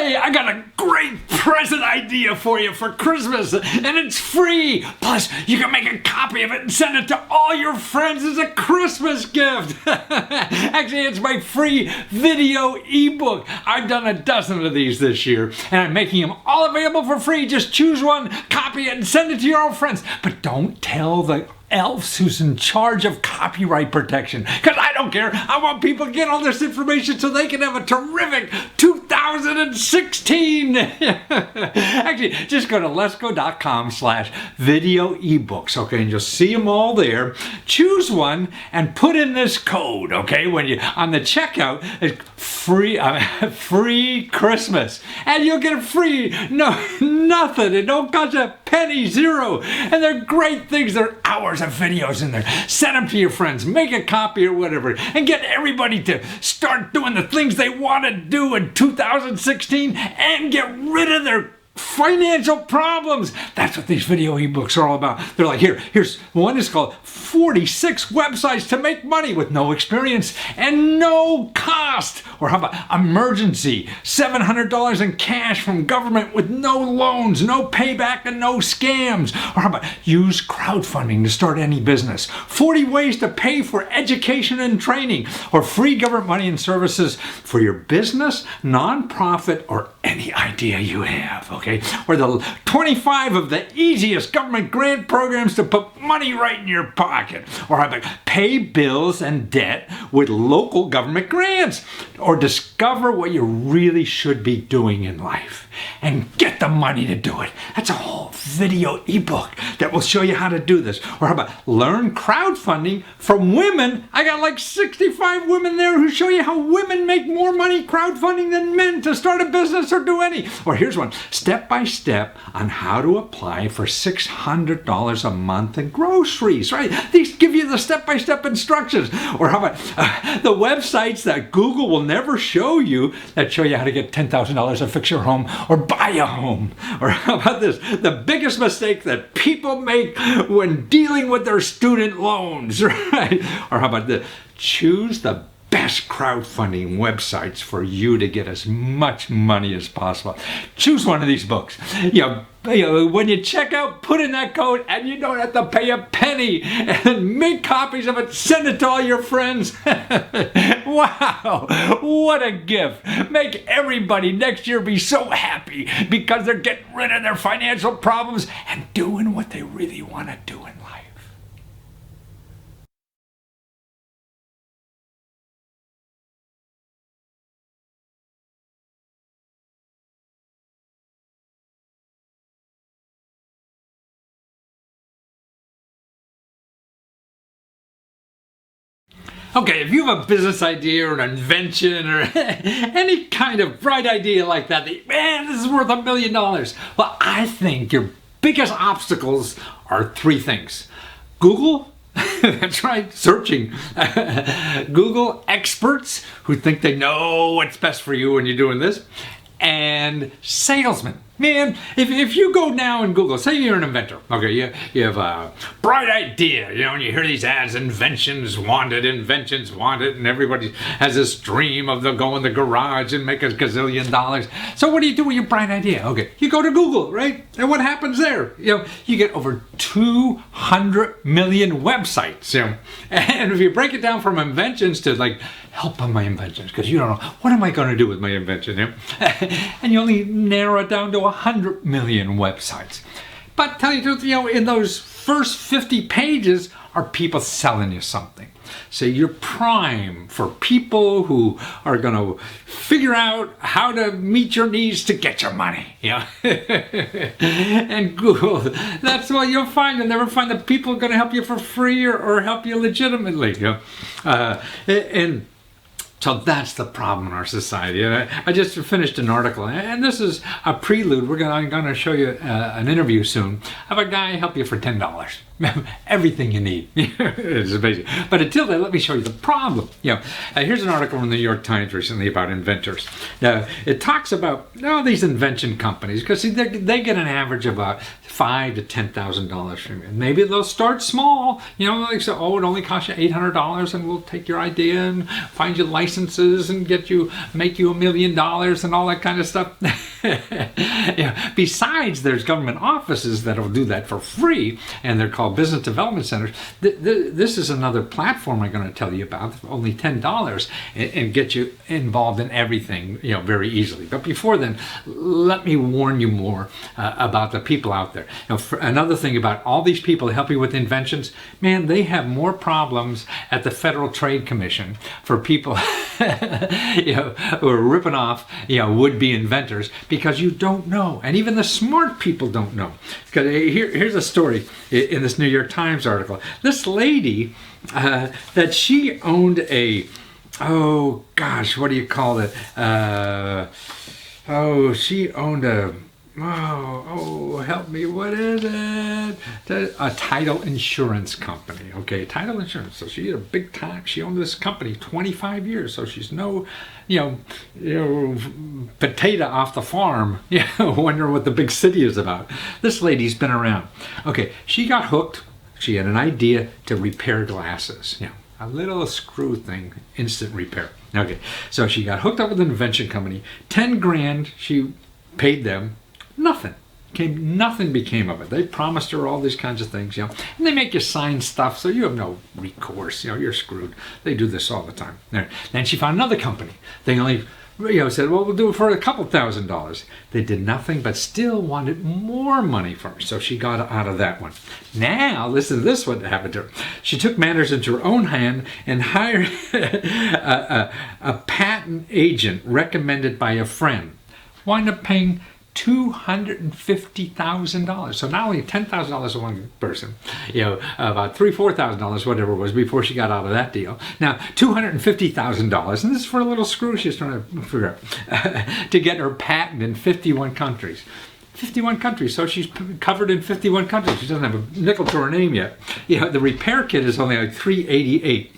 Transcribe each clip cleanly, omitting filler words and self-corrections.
Hey, I got a great present idea for you for Christmas, and it's free. Plus, you can make a copy of it and send it to all your friends as a Christmas gift. Actually, it's my free video ebook. I've done a dozen of these this year, and I'm making them all available for free. Just choose one, copy it, and send it to your old friends. But don't tell the elves who's in charge of copyright protection, because I don't care. I want people to get all this information so they can have a terrific 2016. Actually, just go to letsgo.com/video ebooks, okay, and you'll see them all there. Choose one and put in this code, okay, when you on the checkout. It's free Christmas, and you'll get it free. Nothing. It don't cost a penny, zero. And they're great things. They're hours of videos in there. Send them to your friends. Make a copy or whatever, and get everybody to start doing the things they want to do in 2016 and get rid of their financial problems. That's what these video ebooks are all about. They're like, here's one is called 46 websites to make money with no experience and no cost. Or how about emergency, $700 in cash from government with no loans, no payback, and no scams. Or how about use crowdfunding to start any business, 40 ways to pay for education and training, or free government money and services for your business, nonprofit, or any idea you have, okay? Or the 25 of the easiest government grant programs to put money right in your pocket. Or how about pay bills and debt with local government grants. Or discover what you really should be doing in life and get the money to do it. That's a whole video ebook that will show you how to do this. Or how about learn crowdfunding from women? I got like 65 women there who show you how women make more money crowdfunding than men to start a business or do any. Or here's one, step by step on how to apply for $600 a month in groceries, right? These give you the step-by-step instructions. Or how about the websites that Google will never show you that show you how to get $10,000 to fix your home or buy a home. Or how about this? The biggest mistake that people make when dealing with their student loans, right? Or how about this? Choose the best crowdfunding websites for you to get as much money as possible. Choose one of these books. When you check out, put in that code, and you don't have to pay a penny. And make copies of it. Send it to all your friends. Wow, what a gift! Make everybody next year be so happy because they're getting rid of their financial problems and doing what they really want to do in life. Okay, if you have a business idea or an invention or any kind of bright idea like that, man, this is worth $1 million. Well, I think your biggest obstacles are three things. Google, that's right, searching. Google experts who think they know what's best for you when you're doing this. And salesmen. Man, if you go now and Google, say you're an inventor, okay, you have a bright idea, and you hear these ads, inventions wanted, and everybody has this dream of they'll go in the garage and make $1 gazillion. So what do you do with your bright idea? Okay, you go to Google, right? And what happens there? You get over 200 million websites, And if you break it down from inventions to like, help on my inventions, because you don't know, what am I going to do with my invention? And you only narrow it down to 100 million websites. But tell you the truth, in those first 50 pages are people selling you something. So you're prime for people who are going to figure out how to meet your needs to get your money. And Google, that's what you'll find. You'll never find that people are going to help you for free or help you legitimately. And so that's the problem in our society. I just finished an article, and this is a prelude. I'm going to show you an interview soon of a guy help you for $10. everything you need. It's amazing. But until then, let me show you the problem. Here's an article from the New York Times recently about inventors. Now, it talks about these invention companies, because they get an average of about $5,000 to $10,000 from you. Maybe they'll start small. Like say, it only costs you $800, and we'll take your idea and find you licenses and make you $1 million and all that kind of stuff. Besides, there's government offices that'll do that for free, and they're called business development centers. This is another platform I'm going to tell you about, only $10, and get you involved in everything, very easily. But before then, let me warn you more about the people out there. Another thing about all these people that help you with inventions, man, they have more problems at the Federal Trade Commission for people who are ripping off, would-be inventors, because you don't know, and even the smart people don't know. Because here's a story in this New York Times article. This lady, that she owned what do you call it? She owned help me, what is it? A title insurance company. Okay, title insurance. So she had a big time. She owned this company 25 years. So she's no, potato off the farm. Wondering what the big city is about. This lady's been around. Okay, she got hooked. She had an idea to repair glasses. A little screw thing, instant repair. Okay, so she got hooked up with an invention company. 10 grand she paid them. Nothing became of it. They promised her all these kinds of things, and they make you sign stuff, so you have no recourse. You're screwed. They do this all the time. Then she found another company. They only, said, well, we'll do it for a couple $1,000s. They did nothing, but still wanted more money from her, so she got out of that one. Now, listen to this, what happened to her. She took matters into her own hand and hired a patent agent recommended by a friend. Wound up paying $250,000. So not only $10,000 to one person, about $3,000-$4,000, whatever it was, before she got out of that deal. Now $250,000, and this is for a little screw she's trying to figure out, to get her patent in 51 countries. 51 countries, so she's covered in 51 countries. She doesn't have a nickel to her name yet. The repair kit is only like $388.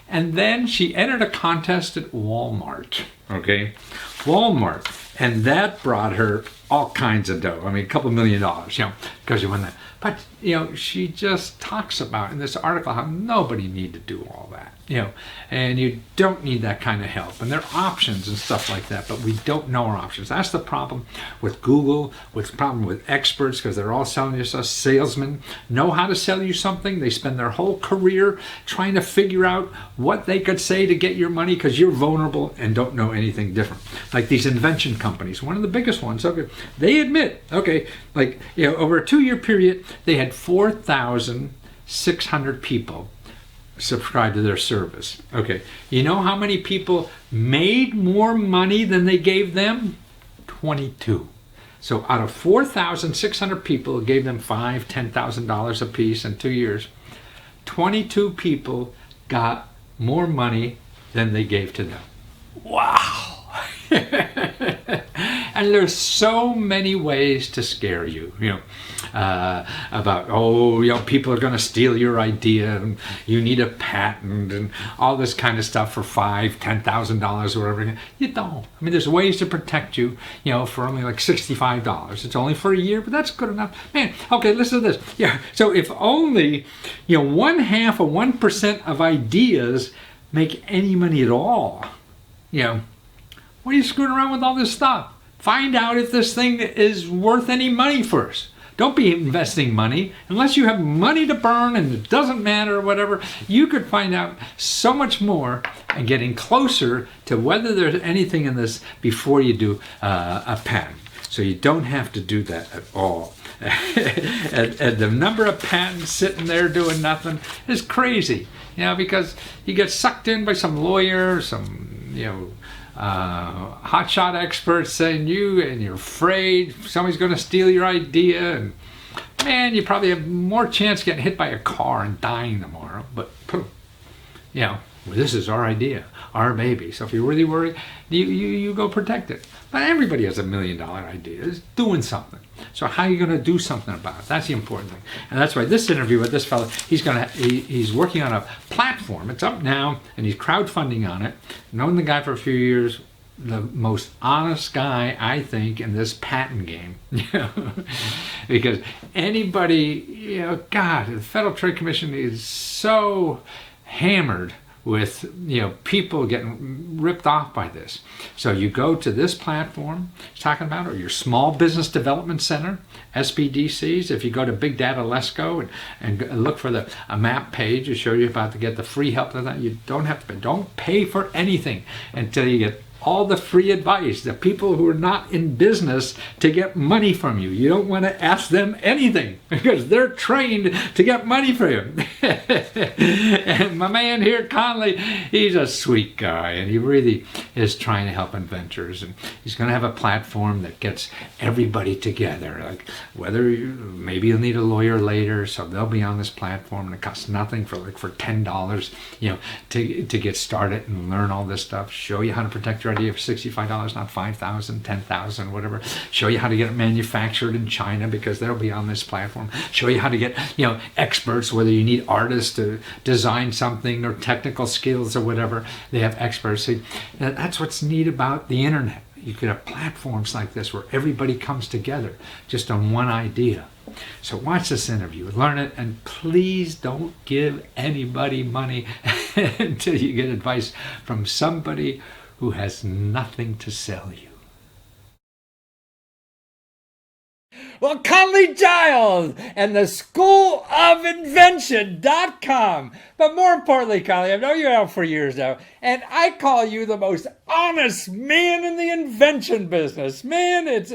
And then she entered a contest at Walmart. Okay, Walmart. And that brought her all kinds of dough. I mean, a couple $1 million, because she won that. But, she just talks about in this article how nobody need to do all that, and you don't need that kind of help. And there are options and stuff like that, but we don't know our options. That's the problem with Google, with the problem with experts, because they're all selling us. Salesmen know how to sell you something. They spend their whole career trying to figure out what they could say to get your money, because you're vulnerable and don't know anything different. Like these invention companies, one of the biggest ones, they admit, over a 2-year period, they had 4,600 people subscribe to their service. Okay, you know how many people made more money than they gave them? 22. So out of 4,600 people who gave them $5,000, $10,000 a piece in 2 years, 22 people got more money than they gave to them. Wow. And there's so many ways to scare you, about, people are going to steal your idea and you need a patent and all this kind of stuff for $5,000, $10,000 or whatever. You don't. I mean, there's ways to protect you, for only like $65. It's only for a year, but that's good enough. Man, okay, listen to this. So if only, 0.5% of ideas make any money at all, what are you screwing around with all this stuff? Find out if this thing is worth any money first. Don't be investing money unless you have money to burn and it doesn't matter or whatever. You could find out so much more and getting closer to whether there's anything in this before you do a patent. So you don't have to do that at all. and the number of patents sitting there doing nothing is crazy, because you get sucked in by some lawyer, some, hotshot experts saying you're afraid somebody's going to steal your idea, and man, you probably have more chance of getting hit by a car and dying tomorrow. But Well, this is our idea, our baby. So if you're really worried, you go protect it. But everybody has $1 million idea. It's doing something. So how are you going to do something about it? That's the important thing. And that's why this interview with this fellow, he's working on a platform. It's up now, and he's crowdfunding on it. Known the guy for a few years. The most honest guy, I think, in this patent game. Because anybody, God, the Federal Trade Commission is so hammered with people getting ripped off by this. So you go to this platform he's talking about, or your Small Business Development Center, SBDCs. If you go to Big Data Lesco and look for a map page to show you about to get the free help to that, you don't pay for anything until you get all the free advice. The people who are not in business to get money from you. You don't want to ask them anything because they're trained to get money from you. And my man here, Conley, he's a sweet guy, and he really is trying to help inventors. And he's going to have a platform that gets everybody together. Like maybe you'll need a lawyer later, so they'll be on this platform, and it costs nothing for $10, to get started and learn all this stuff. Show you how to protect your idea for $65, not $5,000, $10,000, whatever. Show you how to get it manufactured in China because they'll be on this platform. Show you how to get experts, whether you need artists to design something or technical skills or whatever. They have experts. See, that's what's neat about the internet. You could have platforms like this where everybody comes together just on one idea. So watch this interview, learn it, and please don't give anybody money until you get advice from somebody who has nothing to sell you. Well, Conley Giles and the School of Invention.com. But more importantly, Conley, I've known you out for years now, and I call you the most honest man in the invention business. Man, it's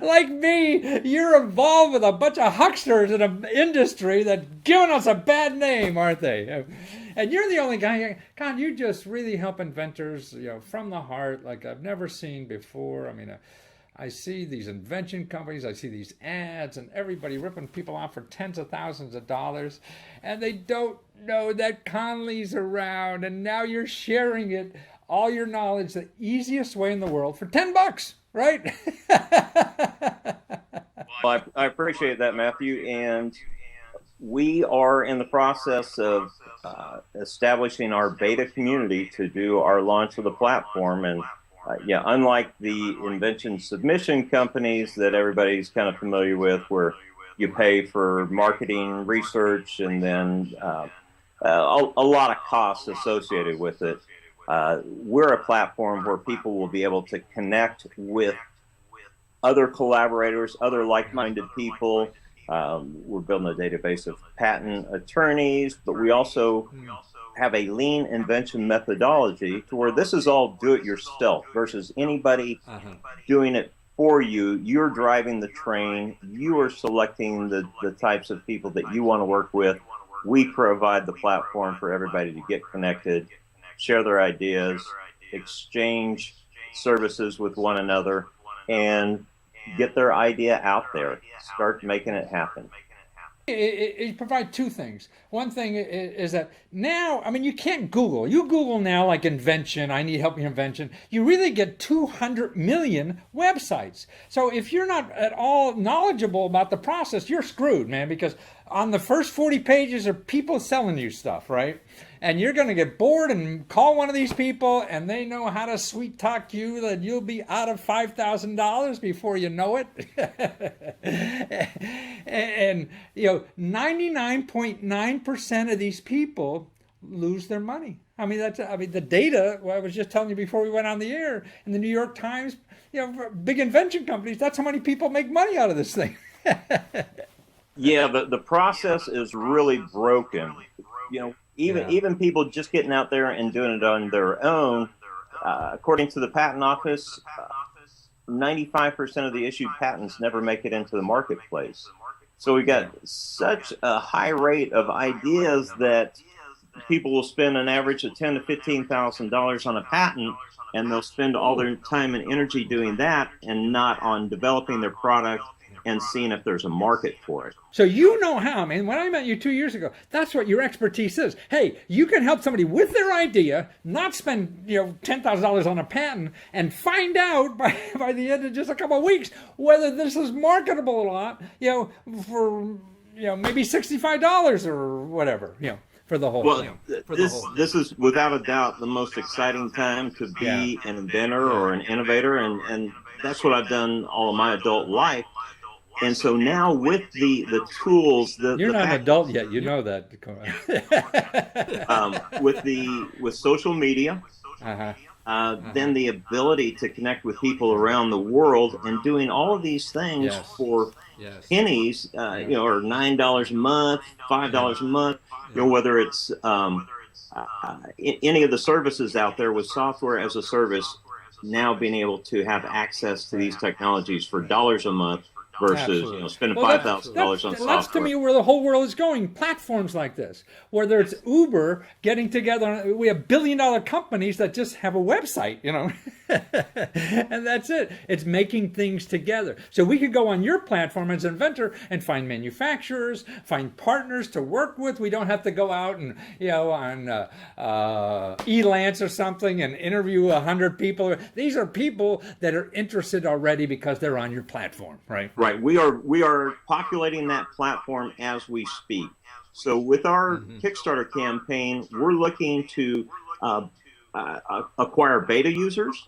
like me, you're involved with a bunch of hucksters in an industry that's giving us a bad name, aren't they? And you're the only guy, Con, you just really help inventors, from the heart, like I've never seen before. I mean, I see these invention companies, I see these ads, and everybody ripping people off for tens of thousands of dollars, and they don't know that Conley's around, and now you're sharing it, all your knowledge, the easiest way in the world for $10, right? Well, I appreciate that, Matthew, and we are in the process of establishing our beta community to do our launch of the platform. And unlike the invention submission companies that everybody's kind of familiar with, where you pay for marketing, research, and then a lot of costs associated with it, we're a platform where people will be able to connect with other collaborators, other like-minded people. We're building a database of patent attorneys, but we also have a lean invention methodology to where this is all do-it-yourself versus anybody doing it for you. You're driving the train. You are selecting the types of people that you want to work with. We provide the platform for everybody to get connected, share their ideas, exchange services with one another, and get their idea out there. Start making it happen. It provides two things. One thing is that now, I mean, you can't Google. You Google now, like invention, I need help with invention. You really get 200 million websites. So if you're not at all knowledgeable about the process, you're screwed, man, because on the first 40 pages are people selling you stuff, right? And you're going to get bored and call one of these people, and they know how to sweet talk you that you'll be out of $5,000 before you know it. And 99.9% of these people lose their money. I mean, the data. I was just telling you before we went on the air in the New York Times. For big invention companies, that's how many people make money out of this thing. Yeah, the process is really broken. Even people just getting out there and doing it on their own, according to the Patent Office, 95% of the issued patents never make it into the marketplace. So we got such a high rate of ideas that people will spend an average of $10,000 to $15,000 on a patent, and they'll spend all their time and energy doing that and not on developing their product and seeing if there's a market for it. So you know how, I mean, when I met you 2 years ago, that's what your expertise is. Hey, you can help somebody with their idea, not spend, $10,000 on a patent, and find out by the end of just a couple of weeks whether this is marketable or not, for maybe $65 or whatever, for the whole thing. This is without a doubt the most exciting time to be an inventor or an innovator, and that's what I've done all of my adult life. And so now with the tools, you're not an adult yet, you know that. with social media, then the ability to connect with people around the world and doing all of these things for pennies, or $9 a month, $5 a month, whether it's any of the services out there with software as a service, now being able to have access to these technologies for dollars a month versus spending $5,000 on software. That's to me where the whole world is going. Platforms like this, whether it's Uber getting together. We have billion-dollar companies that just have a website, and that's it. It's making things together. So we could go on your platform as an inventor and find manufacturers, find partners to work with. We don't have to go out and on Elance or something and interview 100 people. These are people that are interested already because they're on your platform, right? Right. We are populating that platform as we speak. So with our Kickstarter campaign, we're looking to acquire beta users,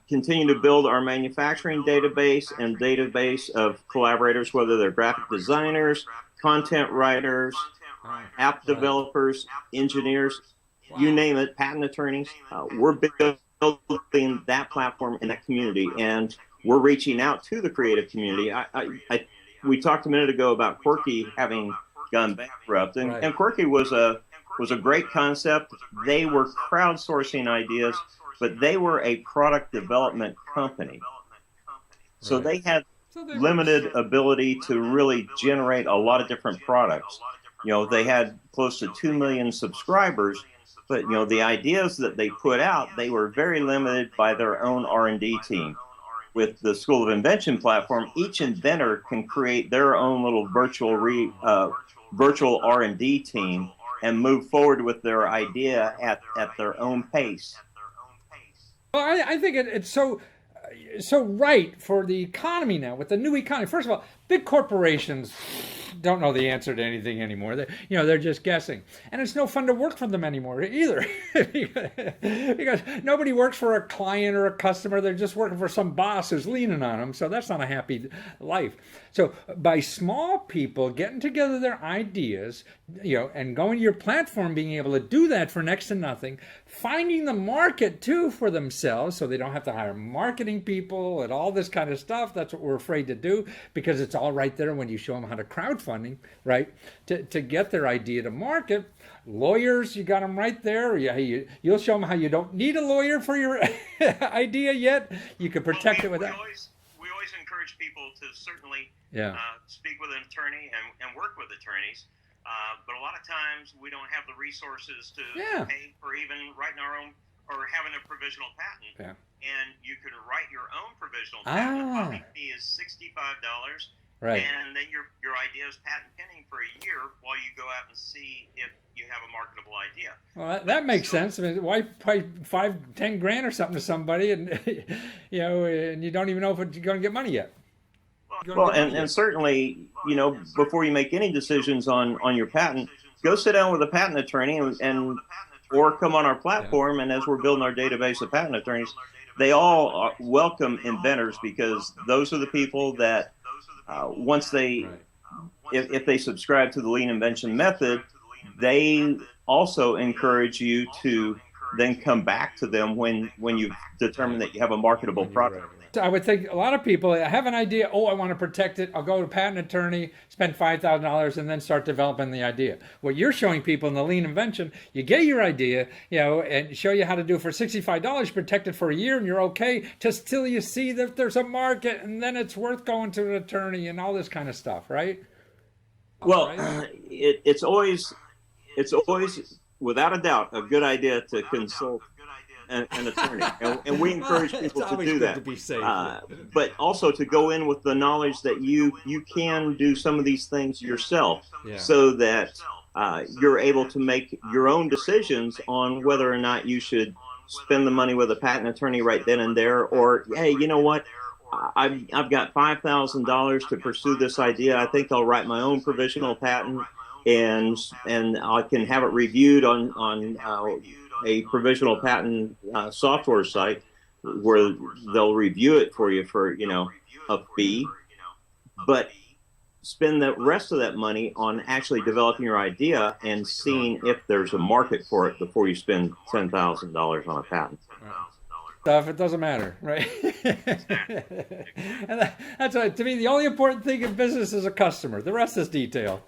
continue to build our manufacturing database and database of collaborators, whether they're graphic designers, content writers, app developers, engineers, you name it, patent attorneys. We're building that platform in that community, and we're reaching out to the creative community. We talked a minute ago about Quirky having gone bankrupt, and Quirky was a great concept. They were crowdsourcing ideas, but they were a product development company. So they had limited ability to really generate a lot of different products. They had close to 2 million subscribers, but the ideas that they put out, they were very limited by their own R&D team. With the School of Invention platform, each inventor can create their own little virtual R&D team and move forward with their idea at their own pace. Well, I think it's so right for the economy now, with the new economy. First of all, big corporations don't know the answer to anything anymore. They're just guessing, and it's no fun to work for them anymore either, because nobody works for a client or a customer. They're just working for some boss who's leaning on them. So that's not a happy life. So by small people getting together their ideas, and going to your platform, being able to do that for next to nothing, finding the market too for themselves, so they don't have to hire marketing people and all this kind of stuff. That's what we're afraid to do, because it's all right there when you show them how to crowdfunding, right? To get their idea to market. Lawyers, you got them right there. You'll show them how you don't need a lawyer for your idea yet. You can protect it with that. We always encourage people to certainly speak with an attorney and work with attorneys. But a lot of times we don't have the resources to pay for even writing our own or having a provisional patent. Yeah. And you could write your own provisional patent. The filing fee is $65. Right. And then your idea is patent pending for a year while you go out and see if you have a marketable idea. Well, that makes sense. I mean, why pay $5-10 grand or something to somebody, and and you don't even know if you're going to get money yet. Well, and certainly, before you make any decisions on your patent, go sit down with a patent attorney and or come on our platform. And as we're building our database of patent attorneys, they all welcome inventors, because those are the people that once they, if they subscribe to the Lean Invention method, they also encourage you to then come back to them when you've determined that you have a marketable product. I would think a lot of people have an idea. Oh, I want to protect it. I'll go to a patent attorney, spend $5,000, and then start developing the idea. What you're showing people in the Lean Invention, you get your idea, and show you how to do it for $65, protect it for a year, and you're okay till you see that there's a market, and then it's worth going to an attorney and all this kind of stuff, right? Well, it's always without a doubt a good idea to consult an attorney, and we encourage people to do good that. to be safe. But also to go in with the knowledge that you can do some of these things yourself, so that you're able to make your own decisions on whether or not you should spend the money with a patent attorney right then and there, or hey, you know what? I've got $5,000 to pursue this idea. I think I'll write my own provisional patent, and I can have it reviewed on a provisional patent software site where they'll review it for you for a fee, but spend the rest of that money on actually developing your idea and seeing if there's a market for it before you spend $10,000 on a patent. Stuff, it doesn't matter, right? And that's why, to me, the only important thing in business is a customer. The rest is detail.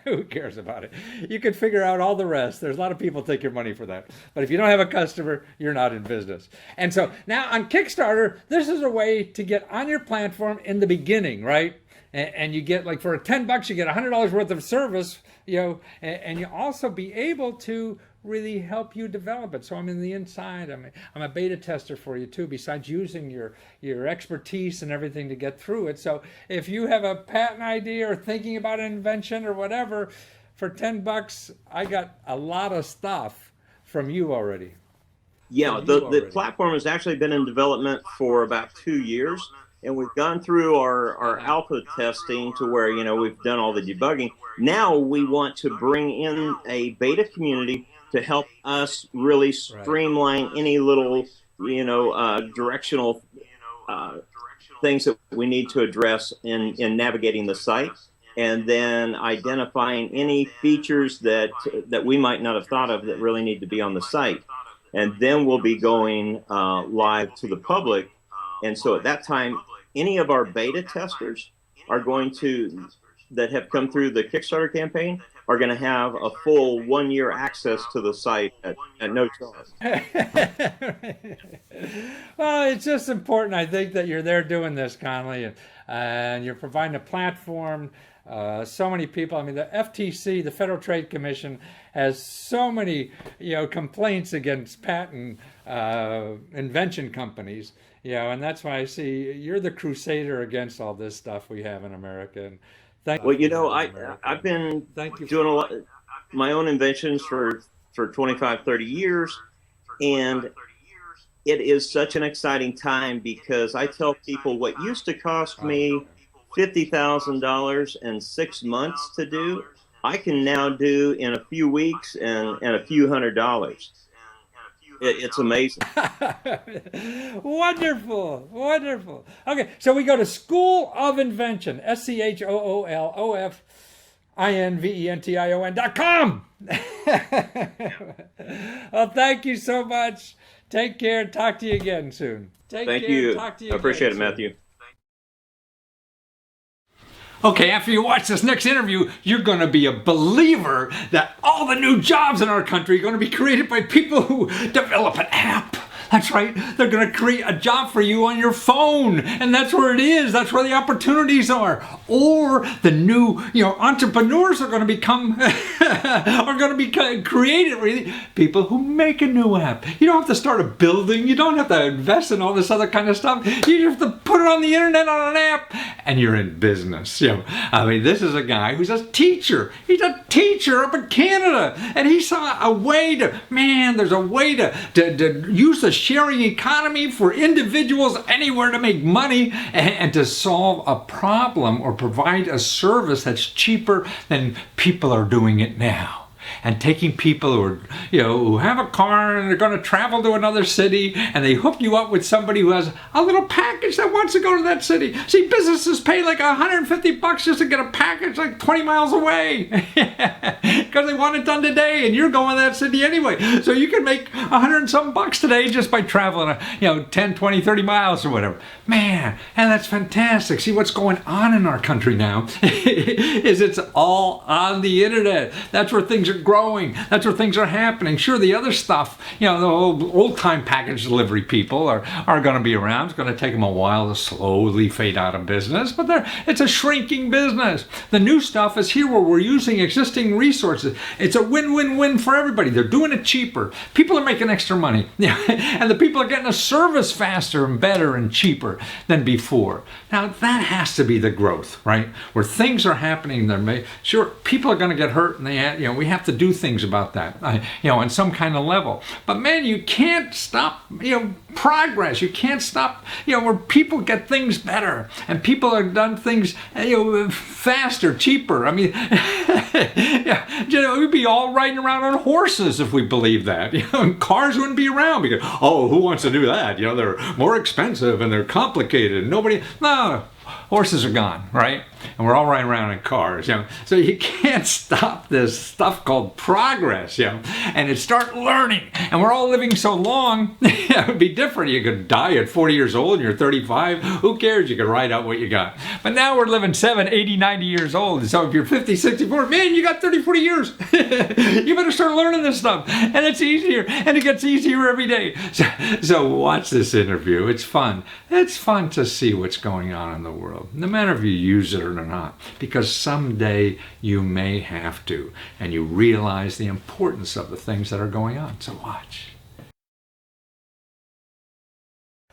Who cares about it? You can figure out all the rest. There's a lot of people take your money for that. But if you don't have a customer, you're not in business. And so now on Kickstarter, this is a way to get on your platform in the beginning, right? And you get, like, for $10, you get $100 worth of service, and you also be able to really help you develop it. So I'm in the inside. I'm a beta tester for you too, besides using your expertise and everything to get through it. So if you have a patent idea or thinking about an invention or whatever, for $10, I got a lot of stuff from you already. Yeah, the platform has actually been in development for about 2 years. And we've gone through our alpha testing to where, we've done all the debugging. Now we want to bring in a beta community to help us really streamline any little, directional things that we need to address in navigating the site, and then identifying any features that we might not have thought of that really need to be on the site. And then we'll be going live to the public. And so at that time, any of our beta testers that have come through the Kickstarter campaign are going to have a full 1 year access to the site at no charge. Well, it's just important, I think, that you're there doing this, Conley, and you're providing a platform. So many people, I mean, the FTC, the Federal Trade Commission, has so many, complaints against patent invention companies, and that's why I see you're the crusader against all this stuff we have in America. And I've been doing a lot my own inventions for 25, 30 years, and it is such an exciting time because I tell people what used to cost me $50,000 and 6 months to do, I can now do in a few weeks and a few $100s. It's amazing. Wonderful, wonderful. Okay, so we go to School of Invention, SchoolofInvention.com. Well, thank you so much. Take care. Talk to you again soon. Thank you. Talk to you. I appreciate it, Matthew. Okay, after you watch this next interview, you're going to be a believer that all the new jobs in our country are going to be created by people who develop an app. That's right. They're going to create a job for you on your phone. And that's where it is. That's where the opportunities are. Or the new, entrepreneurs are going to become, created, really. People who make a new app. You don't have to start a building. You don't have to invest in all this other kind of stuff. You just have to put it on the internet on an app and you're in business. This is a guy who's a teacher. He's a teacher up in Canada. And he saw a way there's a way to use the sharing economy for individuals anywhere to make money and to solve a problem or provide a service that's cheaper than people are doing it now. And taking people who have a car and they're going to travel to another city, and they hook you up with somebody who has a little package that wants to go to that city. See, businesses pay like $150 just to get a package like 20 miles away because they want it done today, and you're going to that city anyway. So you can make $100 and some bucks today just by traveling 10, 20, 30 miles or whatever. Man, and that's fantastic. See, what's going on in our country now is it's all on the internet. That's where things are growing. That's where things are happening. Sure, the other stuff, the old-time package delivery people are going to be around. It's going to take them a while to slowly fade out of business, but it's a shrinking business. The new stuff is here where we're using existing resources. It's a win-win-win for everybody. They're doing it cheaper. People are making extra money. And the people are getting a service faster and better and cheaper than before. Now, that has to be the growth, right? Where things are happening. Sure, people are going to get hurt, and we have to do things about that, on some kind of level. But man, you can't stop, progress. You can't stop, where people get things better, and people have done things, faster, cheaper. I mean, we'd be all riding around on horses if we believed that. And cars wouldn't be around because, who wants to do that? They're more expensive and they're complicated. No, horses are gone, right? And we're all riding around in cars, So you can't stop this stuff called progress, and start learning. And we're all living so long, it would be different. You could die at 40 years old and you're 35. Who cares? You could ride out what you got. But now we're living 7, 80, 90 years old. So if you're 50, 64, man, you got 30, 40 years. You better start learning this stuff. And it's easier. And it gets easier every day. So watch this interview. It's fun. It's fun to see what's going on in the world, no matter if you use it or not, because someday you may have to, and you realize the importance of the things that are going on. So watch.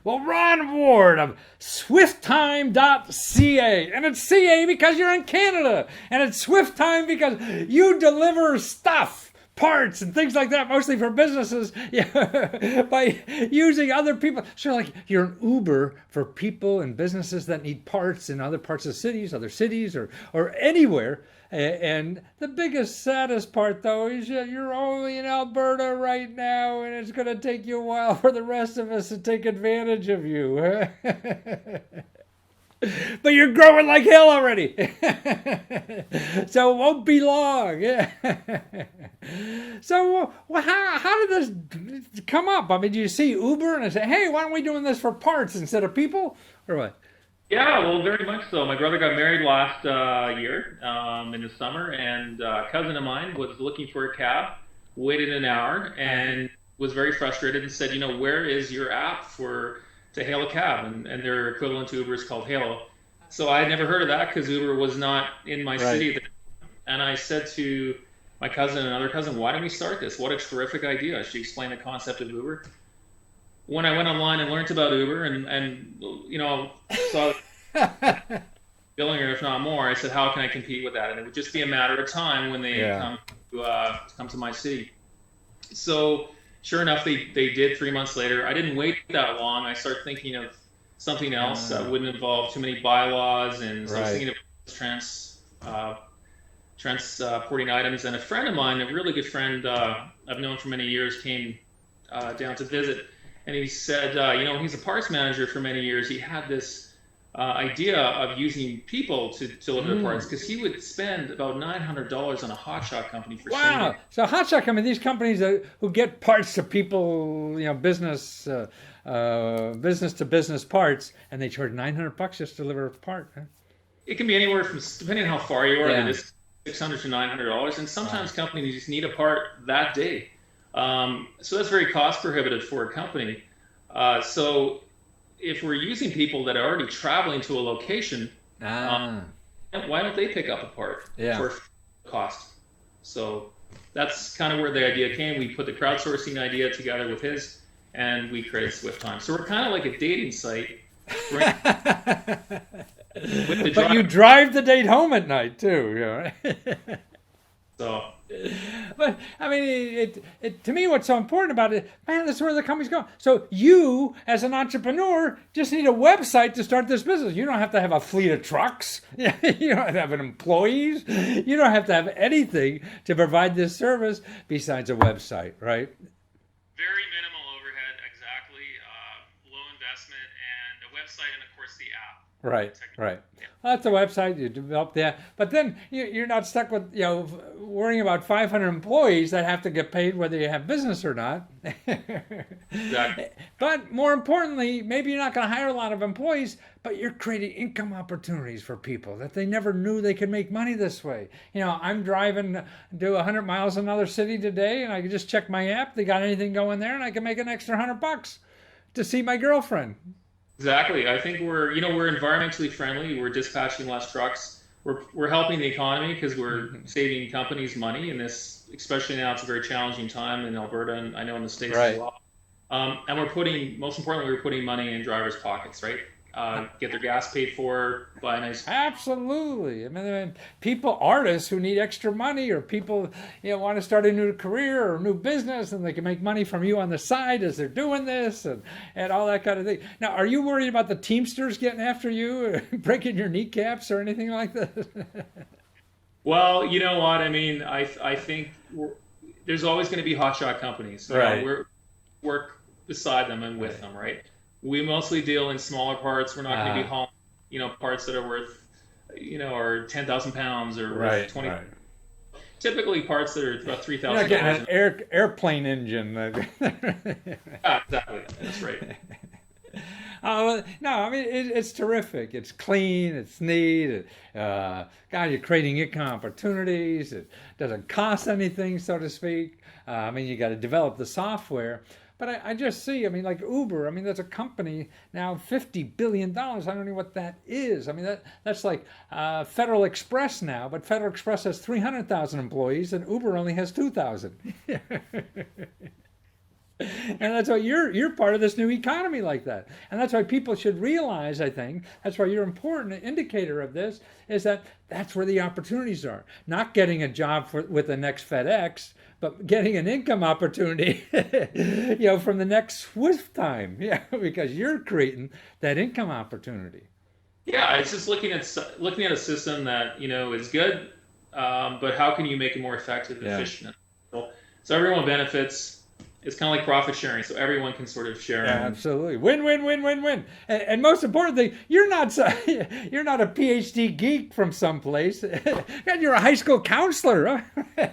Well, Ron Ward of SwiftTime.ca, and it's CA because you're in Canada, and it's SwiftTime because you deliver stuff. Parts and things like that, mostly for businesses, by using other people. So like you're an Uber for people and businesses that need parts in other parts of cities, other cities, or anywhere. And the biggest, saddest part, though, is that you're only in Alberta right now, and it's going to take you a while for the rest of us to take advantage of you. But you're growing like hell already. So it won't be long. So how did this come up? I mean, do you see Uber and say, hey, why aren't we doing this for parts instead of people? Or what? Yeah, well, very much so. My brother got married last year in the summer, and a cousin of mine was looking for a cab, waited an hour, and was very frustrated and said, where is your app to hail a cab? And their equivalent to Uber is called Halo. So I had never heard of that because Uber was not in my city. And I said to my cousin and another cousin, why don't we start this? What a terrific idea. She explained the concept of Uber. When I went online and learned about Uber and saw billing, or if not more, I said, how can I compete with that? And it would just be a matter of time when they come to my city. So sure enough, they did 3 months later. I didn't wait that long. I started thinking of something else that wouldn't involve too many bylaws, and so I was thinking of transporting items. And a friend of mine, a really good friend I've known for many years, came down to visit, and he said, he's a parts manager for many years. He had this idea of using people to deliver parts, because he would spend about $900 on a hotshot company for Wow! So hotshot company, these companies who get parts to people, business to business parts, and they charge $900 just to deliver a part. Huh? It can be anywhere from, depending on how far you are, it's $600 to $900, and sometimes companies just need a part that day. So that's very cost prohibitive for a company. So if we're using people that are already traveling to a location, why don't they pick up a part for cost? So that's kind of where the idea came. We put the crowdsourcing idea together with his, and we created SwiftTime. So we're kind of like a dating site. But you drive the date home at night too, So, but I mean, it to me, what's so important about it, man, that's where the company's going. So you, as an entrepreneur, just need a website to start this business. You don't have to have a fleet of trucks. You don't have to have employees. You don't have to have anything to provide this service besides a website, right? Very minimal overhead, exactly. Low investment, and a website, and of course the app. Right, right. Well, that's a website, you develop that. But then you're not stuck with, worrying about 500 employees that have to get paid whether you have business or not. Exactly. But more importantly, maybe you're not going to hire a lot of employees, but you're creating income opportunities for people that they never knew they could make money this way. I'm driving to do 100 miles in another city today, and I can just check my app. They got anything going there, and I can make an extra $100 to see my girlfriend. Exactly. I think we're environmentally friendly. We're dispatching less trucks. We're helping the economy because we're saving companies money in this, especially now it's a very challenging time in Alberta and I know in the States as well. And most importantly, we're putting money in drivers' pockets, right? Get their gas paid for, buy a nice. Absolutely. I mean, artists who need extra money, or people, want to start a new career or a new business, and they can make money from you on the side as they're doing this, and all that kind of thing. Now, are you worried about the Teamsters getting after you, or breaking your kneecaps, or anything like that? Well, you know what? I mean, I think there's always going to be hotshot companies. Right. We work beside them and with them, right? We mostly deal in smaller parts. We're not going to be hauling, parts that are worth, or 10,000 pounds or worth 20. Right. Typically, parts that are about $3,000. You're not getting an airplane engine. Yeah, exactly. That's right. No, I mean, it's terrific. It's clean. It's neat. God, you're creating income opportunities. It doesn't cost anything, so to speak. You got to develop the software. But I just see, like Uber, there's a company now, $50 billion. I don't know what that is. That's like Federal Express now, but Federal Express has 300,000 employees and Uber only has 2,000. And that's why you're part of this new economy like that. And that's why people should realize, I think, that's why you're an important indicator of this, is that's where the opportunities are. Not getting a job with the next FedEx, but getting an income opportunity, from the next Swift time. Yeah, because you're creating that income opportunity. Yeah, it's just looking at a system that, is good, but how can you make it more effective and efficient? So everyone benefits. It's kind of like profit sharing, so everyone can sort of share. Yeah, absolutely. Win, win, win, win, win. And most importantly, you're not a PhD geek from someplace. God, you're a high school counselor. Huh?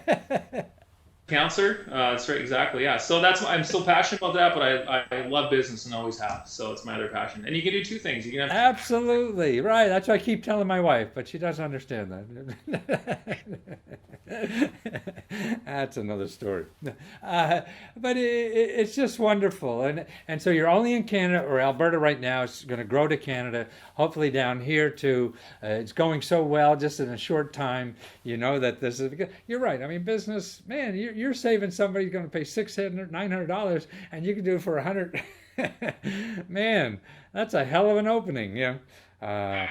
Counselor, that's right, exactly. Yeah. So that's why I'm so passionate about that. But I love business and always have. So it's my other passion. And you can do two things. You can have absolutely right. That's what I keep telling my wife, but she doesn't understand that. That's another story. But it's just wonderful. And so you're only in Canada or Alberta right now. It's going to grow to Canada. Hopefully down here too. It's going so well just in a short time. That this is. You're right. Business, man. You're saving somebody who's going to pay $600, $900, and you can do it for $100. Man, that's a hell of an opening. Yeah. I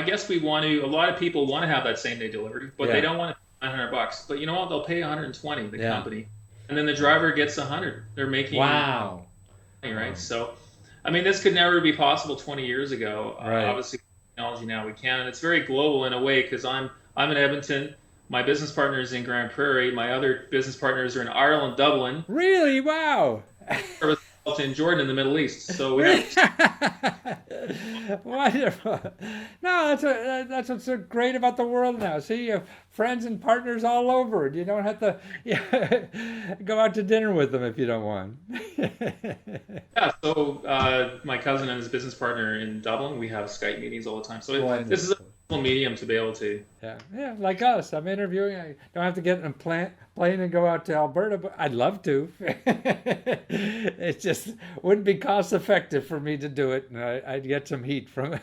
guess a lot of people want to have that same day delivery, but they don't want to pay $900. But you know what? They'll pay $120, the company. And then the driver gets $100. They're making wow. Money, right? So, this could never be possible 20 years ago. Right. Obviously, technology now we can. And it's very global in a way because I'm in Edmonton. My business partner is in Grand Prairie. My other business partners are in Ireland, Dublin. Really? Wow. In Jordan in the Middle East. So we have wonderful. No, that's what's so great about the world now. See, you have friends and partners all over, and you don't have to go out to dinner with them if you don't want. Yeah. So my cousin and his business partner in Dublin, we have Skype meetings all the time. So this is a medium to be able to. Yeah, like us. I'm interviewing. I don't have to get in a plane and go out to Alberta, but I'd love to. It just wouldn't be cost effective for me to do it, and I'd get some heat from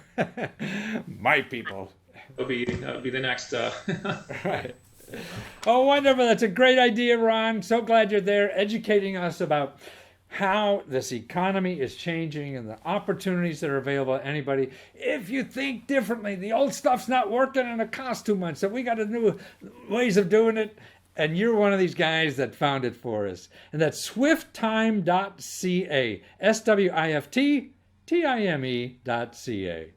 my people. That would be the next. Right. Oh, wonderful! That's a great idea, Ron. So glad you're there, educating us about how this economy is changing and the opportunities that are available to anybody. If you think differently, the old stuff's not working and it costs too much, so we got new ways of doing it. And you're one of these guys that found it for us. And that's swifttime.ca. SWIFTTIME.ca.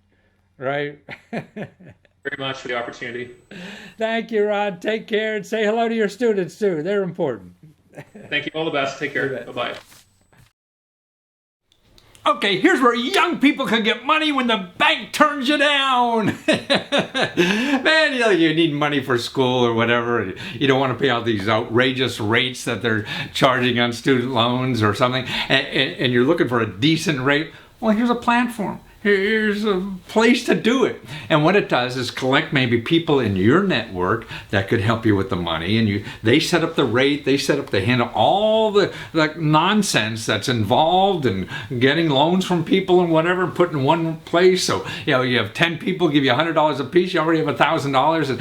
Right? Very much for the opportunity. Thank you, Rod. Take care and say hello to your students too. They're important. Thank you. All the best. Take care. Bye-bye. Okay, here's where young people can get money when the bank turns you down. Man, you need money for school or whatever. You don't want to pay out these outrageous rates that they're charging on student loans or something, and you're looking for a decent rate. Well, here's a platform. Here's a place to do it. And what it does is collect maybe people in your network that could help you with the money. And they set up the rate, they set up the handle, all the nonsense that's involved in getting loans from people and whatever, put in one place. So, you have 10 people give you $100 a piece, you already have $1,000.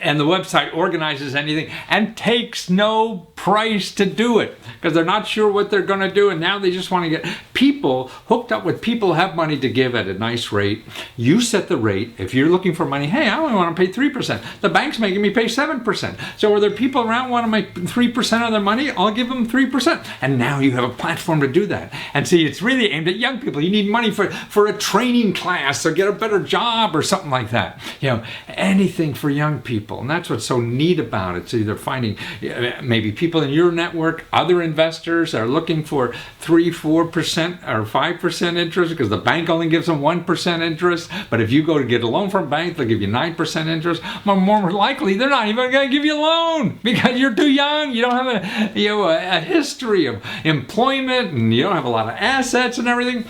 And the website organizes anything and takes no price to do it because they're not sure what they're going to do. And now they just want to get people hooked up with people who have money to give at a nice rate. You set the rate. If you're looking for money, hey, I only want to pay 3%. The bank's making me pay 7%. So are there people around who want to make 3% of their money? I'll give them 3%. And now you have a platform to do that. And see, it's really aimed at young people. You need money for a training class or get a better job or something like that. Anything for young people. And that's what's so neat about it. It's either finding maybe people in your network, other investors are looking for 3%, 4% or 5% interest because the bank only gives them 1% interest. But if you go to get a loan from a bank, they'll give you 9% interest. More likely, they're not even going to give you a loan because you're too young. You don't have a history of employment and you don't have a lot of assets and everything.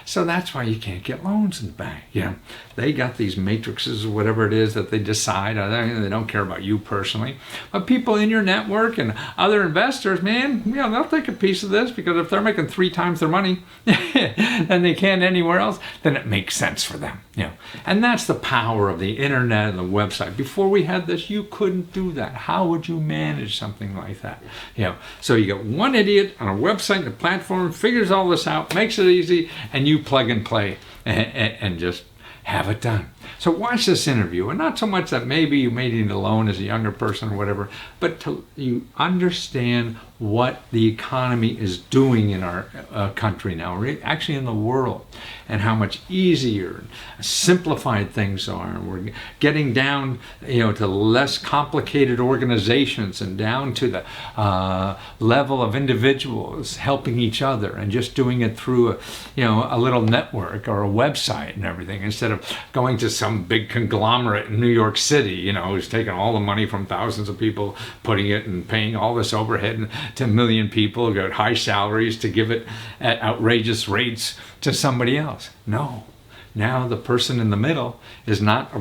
So that's why you can't get loans in the bank. They got these matrices or whatever it is that they decide. They don't care about you personally. But people in your network and other investors, man, they'll take a piece of this because if they're making 3 times their money than they can anywhere else, then it makes sense for them. And that's the power of the internet and the website. Before we had this, you couldn't do that. How would you manage something like that? So you got one idiot on a website and a platform, figures all this out, makes it easy, and you plug and play and just have it done. So watch this interview, and not so much that maybe you may need a loan as a younger person or whatever, but you understand what the economy is doing in our country now, actually in the world, and how much easier and simplified things are. And we're getting down, to less complicated organizations and down to the level of individuals helping each other and just doing it through a little network or a website and everything, instead of going to some big conglomerate in New York City, who's taking all the money from thousands of people, putting it and paying all this overhead to a million people who got high salaries to give it at outrageous rates to somebody else. No. Now the person in the middle is not a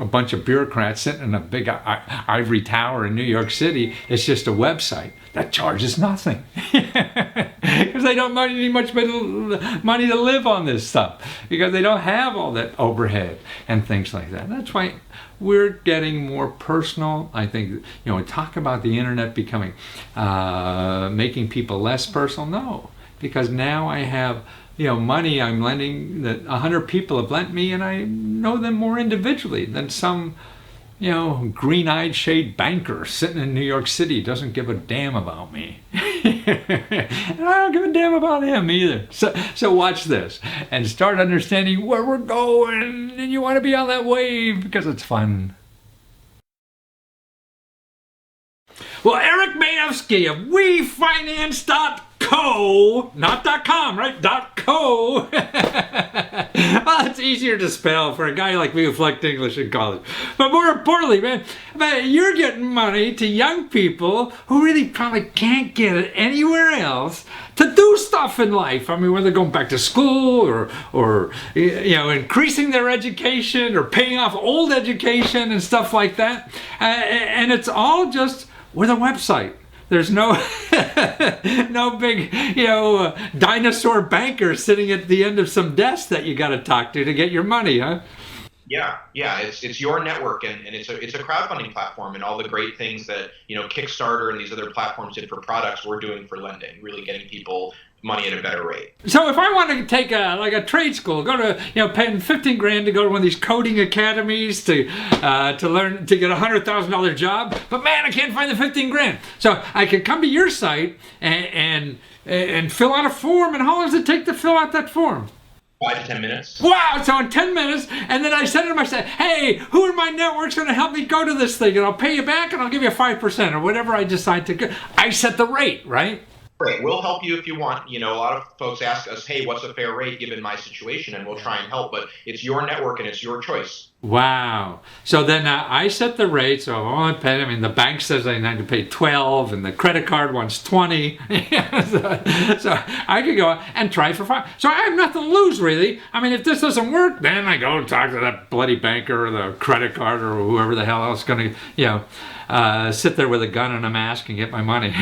bunch of bureaucrats sitting in a big ivory tower in New York City. It's just a website that charges nothing because they don't need much money to live on this stuff because they don't have all that overhead and things like that. That's why we're getting more personal. I think, talk about the internet becoming, making people less personal. No, because now I have money I'm lending that 100 people have lent me, and I know them more individually than some, green-eyed shade banker sitting in New York City doesn't give a damn about me. And I don't give a damn about him either. So watch this and start understanding where we're going, and you want to be on that wave because it's fun. Well, Eric Mayovsky of WeFinance.co, not .com, right? .co. Well, it's easier to spell for a guy like me who flunked English in college. But more importantly, man, you're getting money to young people who really probably can't get it anywhere else to do stuff in life. I mean, whether going back to school or increasing their education or paying off old education and stuff like that. And it's all just with a website. There's no no big, dinosaur banker sitting at the end of some desk that you got to talk to get your money, huh? Yeah, it's your network, and it's a crowdfunding platform, and all the great things that Kickstarter and these other platforms did for products, we're doing for lending, really getting people money at a better rate. So if I want to take a trade school, go to paying $15,000 to go to one of these coding academies to learn to get a $100,000 job, but man, I can't find the $15,000. So I could come to your site and fill out a form. And how long does it take to fill out that form? 5 to 10 minutes. Wow, so in 10 minutes, and then I said to myself, hey, who in my network's going to help me go to this thing? And I'll pay you back and I'll give you 5% or whatever I decide to go. I set the rate, right? Great. We'll help you if you want. A lot of folks ask us, hey, what's a fair rate given my situation? And we'll try and help, but it's your network and it's your choice. Wow. So then I set the rate. So I pay. I mean, the bank says I need to pay 12, and the credit card wants 20. so I could go and try for 5. So I have nothing to lose, really. I mean, if this doesn't work, then I go talk to that bloody banker or the credit card or whoever the hell else is going to, sit there with a gun and a mask and get my money.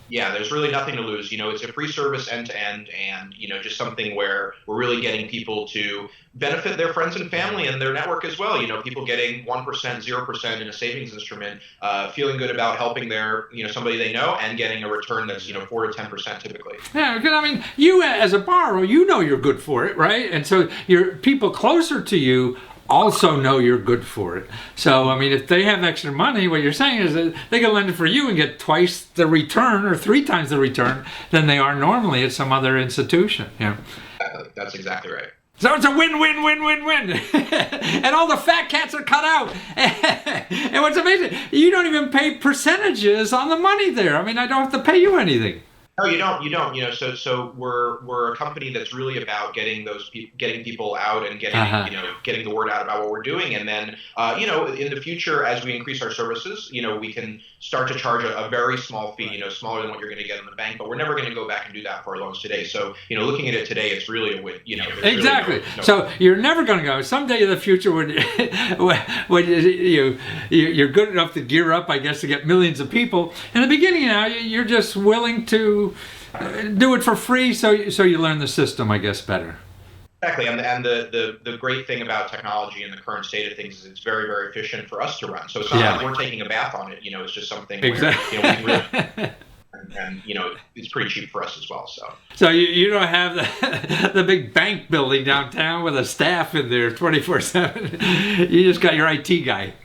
Yeah, there's really nothing to lose. It's a free service end to end, and just something where we're really getting people to benefit their friends and family and their network as well. People getting 1%, 0% in a savings instrument, feeling good about helping their somebody they know, and getting a return that's 4 to 10% typically. Yeah, because I mean, you as a borrower, you're good for it, right? And so your people closer to you also know you're good for it. So, I mean, if they have extra money, what you're saying is that they can lend it for you and get twice the return or 3 times the return than they are normally at some other institution. Yeah. That's exactly right. So it's a win-win-win-win-win. And all the fat cats are cut out. And what's amazing, you don't even pay percentages on the money there. I mean, I don't have to pay you anything. No, you don't. So we're a company that's really about getting people out and getting the word out about what we're doing, and then in the future, as we increase our services, we can start to charge a very small fee, smaller than what you're going to get in the bank, but we're never going to go back and do that for our loans today. So looking at it today, it's really a win. Exactly. Really so you're never going to go. Someday in the future, when you're good enough to gear up, I guess, to get millions of people. In the beginning, you're just willing to do it for free, so you learn the system, I guess, better. Exactly, and the great thing about technology in the current state of things is it's very, very efficient for us to run. So it's not like we're taking a bath on it. It's just something exactly. where we really, and it's pretty cheap for us as well. So you don't have the big bank building downtown with a staff in there 24/7. You just got your IT guy.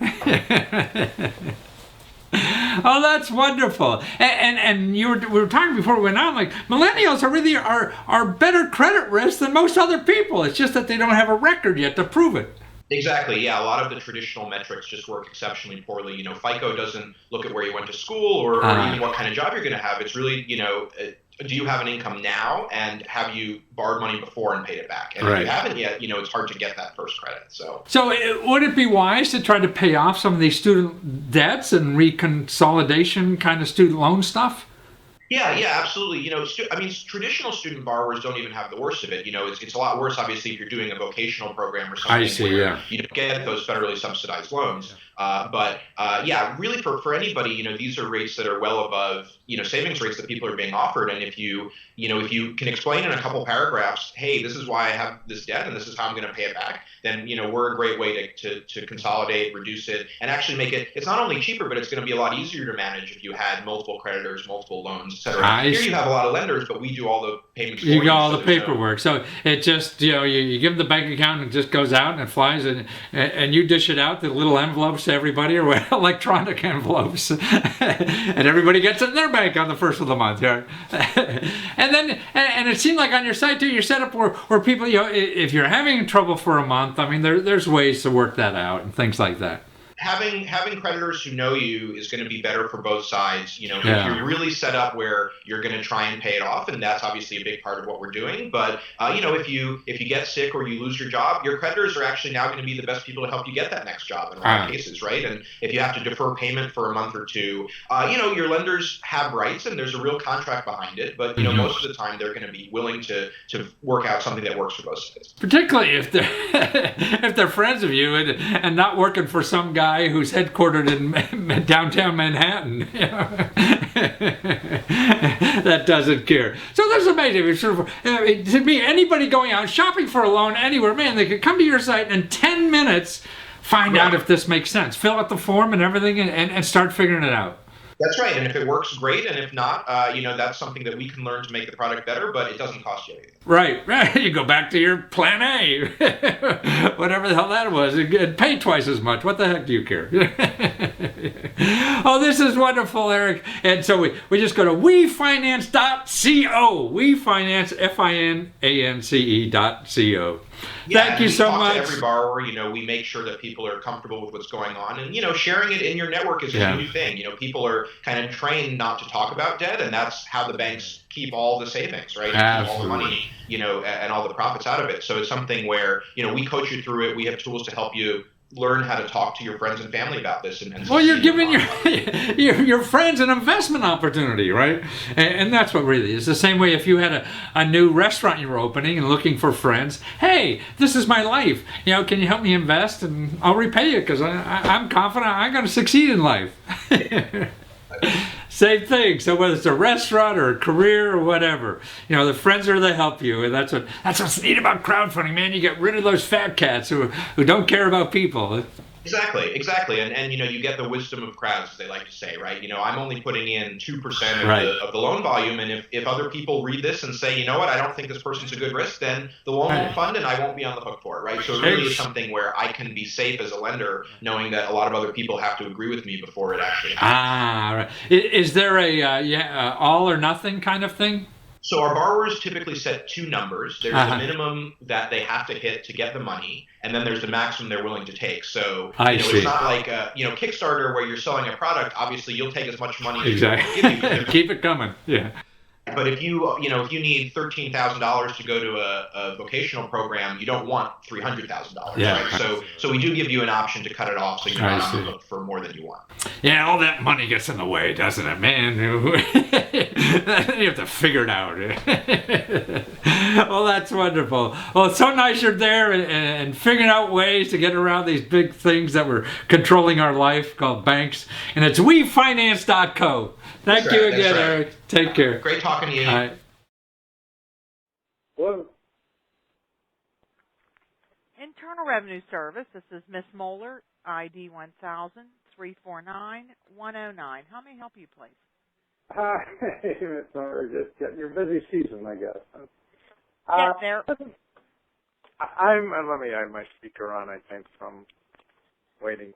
Oh, that's wonderful. And we were talking before we went on, like, millennials are really are better credit risk than most other people. It's just that they don't have a record yet to prove it. Exactly. Yeah. A lot of the traditional metrics just work exceptionally poorly. FICO doesn't look at where you went to school or even what kind of job you're going to have. It's really, do you have an income now, and have you borrowed money before and paid it back? And if you haven't yet, it's hard to get that first credit. So would it be wise to try to pay off some of these student debts and reconsolidation kind of student loan stuff? Yeah, absolutely. Traditional student borrowers don't even have the worst of it. It's a lot worse, obviously, if you're doing a vocational program or something. I see, where you don't get those federally subsidized loans. But really for anybody, these are rates that are well above, savings rates that people are being offered. And if you can explain in a couple paragraphs, hey, this is why I have this debt and this is how I'm going to pay it back, then, we're a great way to consolidate, reduce it, and actually make it's not only cheaper, but it's going to be a lot easier to manage if you had multiple creditors, multiple loans, et cetera. Here you have a lot of lenders, but we do all the payments for you. You got all the paperwork. So it just, you give them the bank account and it just goes out and it flies, and you dish it out, the little envelopes to everybody, or electronic envelopes, and everybody gets it in their bank on the first of the month. Yeah. and it seemed like on your site too, you're set up where people, if you're having trouble for a month, I mean, there's ways to work that out and things like that. Having creditors who know you is going to be better for both sides. If you're really set up where you're going to try and pay it off, and that's obviously a big part of what we're doing. But if you get sick or you lose your job, your creditors are actually now going to be the best people to help you get that next job in a lot of cases, right? And if you have to defer payment for a month or two, your lenders have rights and there's a real contract behind it. But most of the time they're going to be willing to work out something that works for both sides. Particularly if they're if they're friends of you and not working for some guy who's headquartered in downtown Manhattan that doesn't care. So that's amazing. It's sort of, to me, anybody going out shopping for a loan anywhere, man, they could come to your site and in 10 minutes find out if this makes sense. Fill out the form and everything and start figuring it out. That's right. And if it works, great. And if not, that's something that we can learn to make the product better, but it doesn't cost you anything. Right. You go back to your plan A, whatever the hell that was, and pay twice as much. What the heck do you care? Oh, this is wonderful, Eric. And so we just go to wefinance.co. WeFinance, FINANCE.co. Thank you so much. To every borrower, we make sure that people are comfortable with what's going on, and sharing it in your network is a new thing. People are kind of trained not to talk about debt, and that's how the banks keep all the savings, right? Absolutely. Keep all the money, and all the profits out of it. So it's something where, we coach you through it. We have tools to help you learn how to talk to your friends and family about this. And well, you're giving your friends an investment opportunity, right? And that's what really is. The same way if you had a new restaurant you were opening and looking for friends, hey, this is my life. Can you help me invest? And I'll repay you because I'm confident I'm going to succeed in life. Same thing. So whether it's a restaurant or a career or whatever, the friends are there to help you, and that's what's neat about crowdfunding, man. You get rid of those fat cats who don't care about people. Exactly, and you get the wisdom of crowds, as they like to say, right? I'm only putting in 2% of the loan volume, and if other people read this and say, what, I don't think this person's a good risk, then the loan won't fund, and I won't be on the hook for it, right? So it really is something where I can be safe as a lender, knowing that a lot of other people have to agree with me before it actually happens. Right. Is there a all or nothing kind of thing? So our borrowers typically set two numbers. There's the minimum that they have to hit to get the money, and then there's the maximum they're willing to take. So it's not like Kickstarter where you're selling a product. Obviously, you'll take as much money as exactly. you give you. Keep it coming. Yeah. But if you need $13,000 to go to a vocational program, you don't want $300,000, right? So we do give you an option to cut it off, so you're not on the hook for more than you want. Yeah, all that money gets in the way, doesn't it, man? You have to figure it out. Well, that's wonderful. Well, it's so nice you're there and figuring out ways to get around these big things that were controlling our life called banks. And it's wefinance.co. Thank you again, Eric. Take care. Great talking to you. All right. Hello. Internal Revenue Service. This is Miss Moeller, ID 1000-349-109. How may I help you, please? Hi, Miss Moeller. Just getting your busy season, I guess. Get there. Let me add my speaker on, I think, from waiting.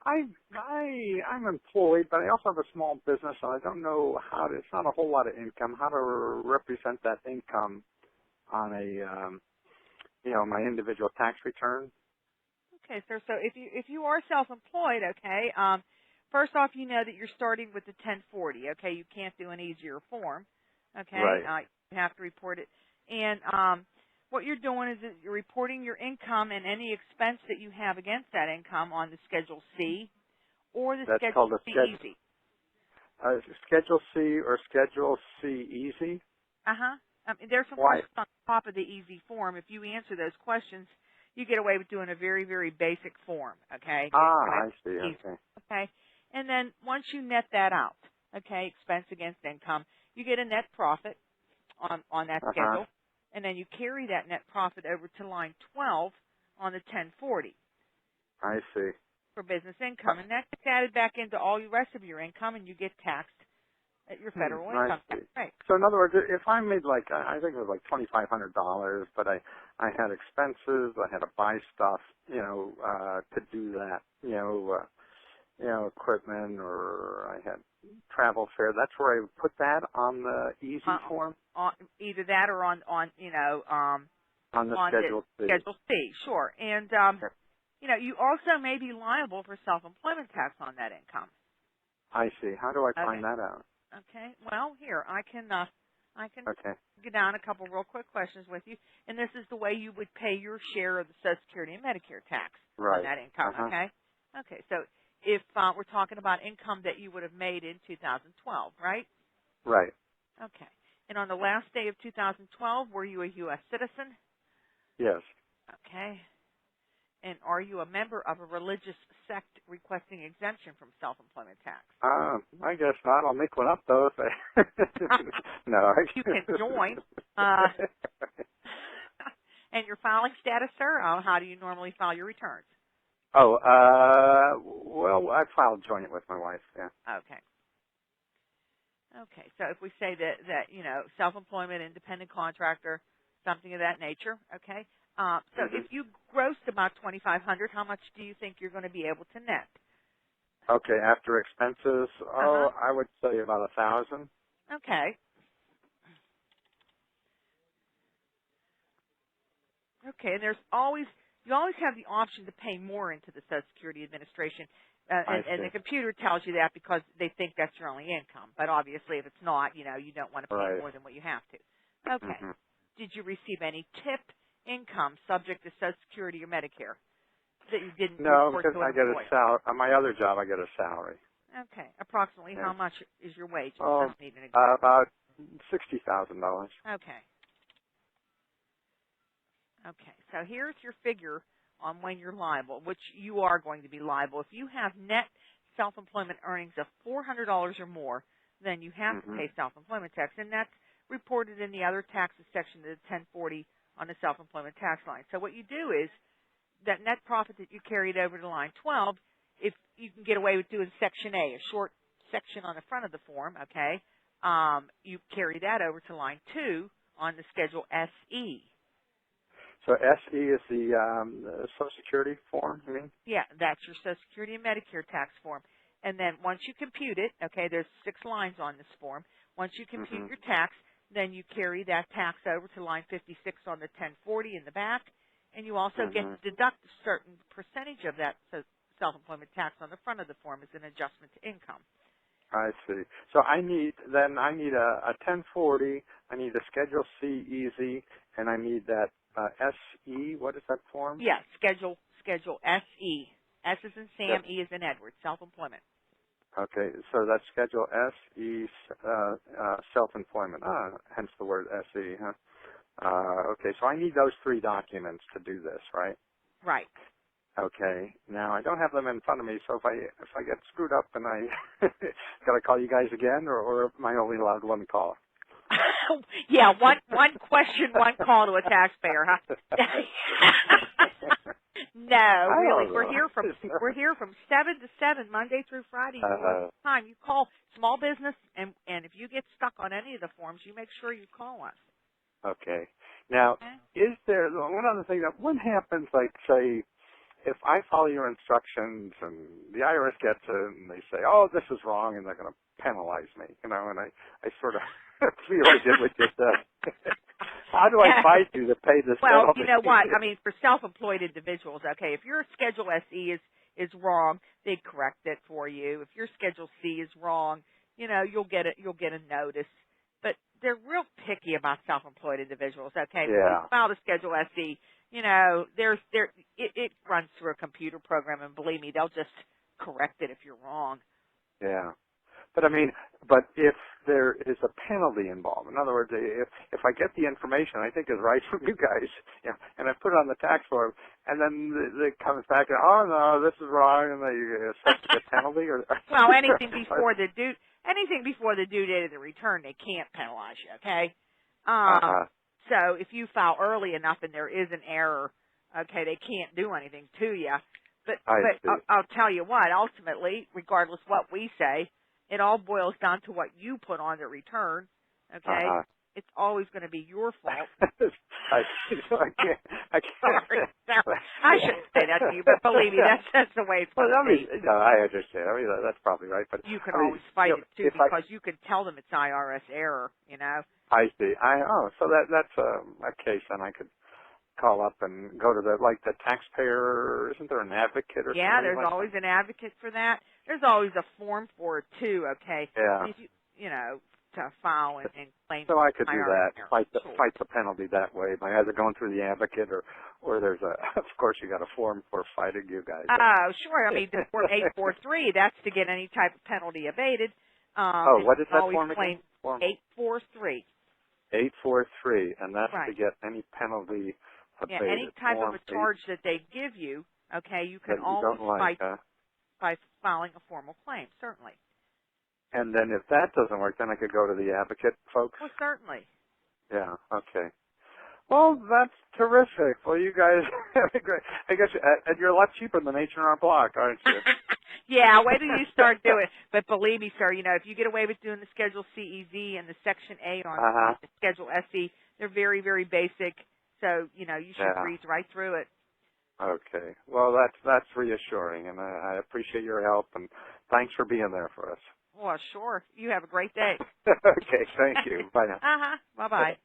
I'm employed, but I also have a small business, and I don't know it's not a whole lot of income, how to represent that income on my individual tax return. Okay, sir. So if you are self-employed, okay, first off, you know that you're starting with the 1040, okay? You can't do an easier form, okay? Right. You have to report it. And what you're doing is that you're reporting your income and any expense that you have against that income on the Schedule C or the Schedule C Easy. Schedule C or Schedule C Easy? Uh-huh. There's some questions on top of the Easy form. If you answer those questions, you get away with doing a very, very basic form, okay? I see. Okay. Okay. And then once you net that out, okay, expense against income, you get a net profit on that schedule. And then you carry that net profit over to line 12 on the 1040. I see. For business income. And that gets added back into all the rest of your income, and you get taxed at your federal income tax rate. So in other words, if I made I think it was $2,500, but I had expenses, I had to buy stuff, to do that, equipment, or I had travel fare. That's where I would put that on the Easy form. Either that or on the Schedule C. Schedule C, sure. And you also may be liable for self-employment tax on that income. I see. How do I find that out? Okay. Well, here I can okay. get down a couple real quick questions with you, and this is the way you would pay your share of the Social Security and Medicare tax on that income. Okay. Okay. So if we're talking about income that you would have made in 2012, right? Right. Okay. And on the last day of 2012, were you a U.S. citizen? Yes. Okay. And are you a member of a religious sect requesting exemption from self-employment tax? I guess not. I'll make one up, though. No. You can join. And your filing status, sir? How do you normally file your returns? Well, I filed joint with my wife, yeah. Okay. Okay, so if we say that self-employment, independent contractor, something of that nature, okay? So if you grossed about $2,500, how much do you think you're going to be able to net? Okay, after expenses, I would say about $1,000. Okay. Okay, and you always have the option to pay more into the Social Security Administration And the computer tells you that because they think that's your only income. But obviously, if it's not, you don't want to pay more than what you have to. Okay. Mm-hmm. Did you receive any tip income subject to Social Security or Medicare that you didn't report because to an I get a employer? salary. On my other job, I get a salary. Okay. Approximately how much is your wage? I Oh, don't need an exact. about $60,000. Okay. Okay. So here's your figure on when you're liable, which you are going to be liable. If you have net self-employment earnings of $400 or more, then you have to pay self-employment tax, and that's reported in the other taxes section of the 1040 on the self-employment tax line. So what you do is that net profit that you carried over to line 12, if you can get away with doing Section A, a short section on the front of the form, okay, you carry that over to line 2 on the Schedule SE. So SE is the Social Security form, you mean? Yeah, that's your Social Security and Medicare tax form. And then once you compute it, okay, there's 6 lines on this form. Once you compute your tax, then you carry that tax over to line 56 on the 1040 in the back, and you also get to deduct a certain percentage of that self-employment tax on the front of the form as an adjustment to income. I see. So I need a 1040, I need a Schedule C easy, and I need that SE. What is that form? Yeah, Schedule SE. S is in Sam, E is in Edward, self-employment. Okay, so that's Schedule SE, self-employment. Hence the word SE, huh? Okay, so I need those 3 documents to do this, right? Right. Okay. Now I don't have them in front of me, so if I get screwed up and I gotta call you guys again, or am I only allowed 1 call? Yeah, one question, 1 call to a taxpayer, huh? No, really. We're here from 7 to 7 Monday through Friday. Time you call small business, and if you get stuck on any of the forms, you make sure you call us. Okay. Now, is there one other thing that what happens? Like, say, if I follow your instructions and the IRS gets it and they say, "Oh, this is wrong," and they're going to penalize me, and I sort of feel I did what you said. How do I fight you to pay this penalty? Well, you know what? I mean, for self-employed individuals, okay, if your Schedule SE is wrong, they correct it for you. If your Schedule C is wrong, you'll get a notice. But they're real picky about self-employed individuals, okay? Yeah. When you file the Schedule SE, it runs through a computer program, and believe me, they'll just correct it if you're wrong. Yeah. But if there is a penalty involved, in other words, if I get the information I think is right from you guys, and I put it on the tax form, and then it comes back and, "Oh no, this is wrong," and they assess the penalty, or well, anything before the due date of the return, they can't penalize you. Okay. So if you file early enough and there is an error, okay, they can't do anything to you. But I'll tell you what, ultimately, regardless what we say, it all boils down to what you put on the return, okay? It's always going to be your fault. I can't. Sorry. I shouldn't say that to you, but believe me, that's the way it's going to be. No, I understand. That's probably right. But you can always fight it, too, because you can tell them it's IRS error, I see. So that's a case, and I could call up and go to the taxpayer. Isn't there an advocate or something? Yeah, there's always an advocate for that. There's always a form for it too. Okay. Yeah. If to file and claim. So I could do that. Fight the penalty that way by either going through the advocate or there's of course you got a form for fighting you guys. Oh, sure. I mean, the form 843. That's to get any type of penalty abated. What is that form again? Form 843. 843, and that's to get any penalty abated. Yeah, any type of a charge that they give you, okay, you can always fight by filing a formal claim, certainly. And then if that doesn't work, then I could go to the advocate folks? Well, certainly. Yeah, okay. Well, that's terrific. Well, you guys are great. I guess and you're a lot cheaper than H&R Block, aren't you? Yeah, wait till you start doing it. But believe me, sir, if you get away with doing the Schedule CEZ and the Section A on the Schedule SE, they're very, very basic. So, you should breeze right through it. Okay. Well, that's reassuring, and I appreciate your help, and thanks for being there for us. Well, sure. You have a great day. Okay, thank you. Bye now. Bye-bye.